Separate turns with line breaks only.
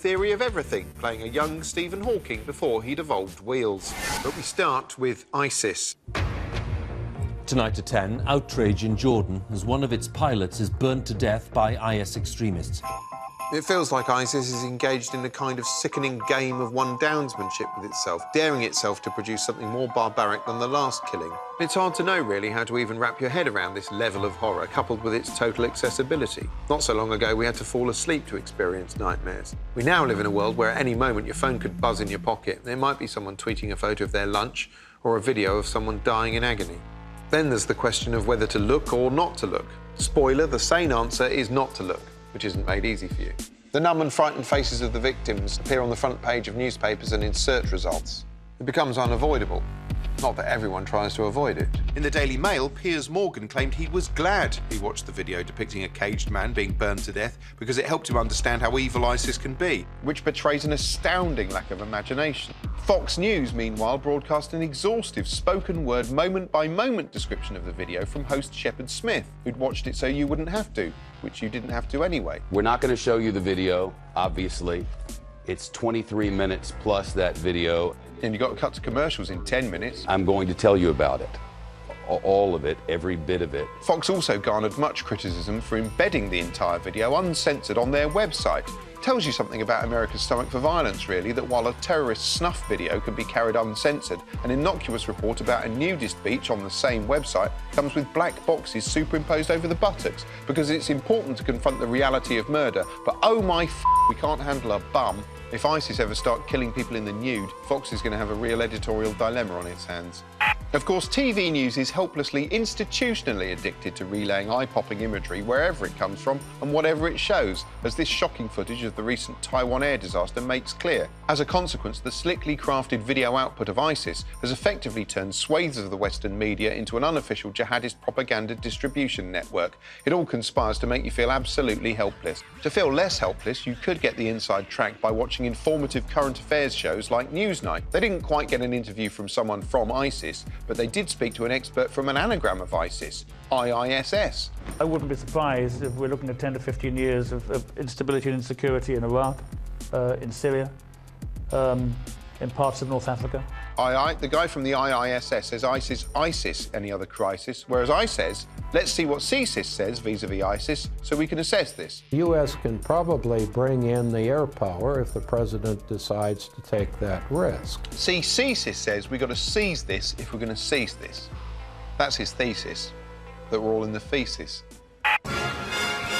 Theory of everything, playing a young Stephen Hawking before he'd evolved wheels. But we start with ISIS.
Tonight at 10, outrage in Jordan as one of its pilots is burnt to death by IS extremists.
It feels like ISIS is engaged in a kind of sickening game of one-downsmanship with itself, daring itself to produce something more barbaric than the last killing. It's hard to know, really, how to even wrap your head around this level of horror, coupled with its total accessibility. Not so long ago, we had to fall asleep to experience nightmares. We now live in a world where at any moment your phone could buzz in your pocket. There might be someone tweeting a photo of their lunch or a video of someone dying in agony. Then there's the question of whether to look or not to look. Spoiler, the sane answer is not to look, which isn't made easy for you. The numb and frightened faces of the victims appear on the front page of newspapers and in search results. It becomes unavoidable. Not that everyone tries to avoid it.
In the Daily Mail, Piers Morgan claimed he was glad he watched the video depicting a caged man being burned to death because it helped him understand how evil ISIS can be.
Which betrays an astounding lack of imagination. Fox News, meanwhile, broadcast an exhaustive spoken-word, moment-by-moment description of the video from host Shepard Smith, who'd watched it so you wouldn't have to, which you didn't have to anyway.
We're not going to show you the video, obviously. It's 23 minutes plus that video.
And you got to cut to commercials in 10 minutes.
I'm going to tell you about it. All of it, every bit of it.
Fox also garnered much criticism for embedding the entire video uncensored on their website. Tells you something about America's stomach for violence, really, that while a terrorist snuff video can be carried uncensored, an innocuous report about a nudist beach on the same website comes with black boxes superimposed over the buttocks because it's important to confront the reality of murder. But oh my we can't handle a bum. If ISIS ever start killing people in the nude, Fox is going to have a real editorial dilemma on its hands. Of course, TV news is helplessly institutionally addicted to relaying eye-popping imagery wherever it comes from and whatever it shows, as this shocking footage of the recent Taiwan air disaster makes clear. As a consequence, the slickly crafted video output of ISIS has effectively turned swathes of the Western media into an unofficial jihadist propaganda distribution network. It all conspires to make you feel absolutely helpless. To feel less helpless, you could get the inside track by watching informative current affairs shows like Newsnight. They didn't quite get an interview from someone from ISIS, but they did speak to an expert from an anagram of ISIS, IISS.
I wouldn't be surprised if we're looking at 10 to 15 years of instability and insecurity in Iraq, in Syria, in parts of North Africa.
The guy from the IISS says ISIS, any other crisis, whereas I says, let's see what CSIS says vis-a-vis ISIS so we can assess this.
The U.S. can probably bring in the air power if the president decides to take that risk.
See, CSIS says we've got to seize this if we're going to cease this. That's his thesis, that we're all in the feces.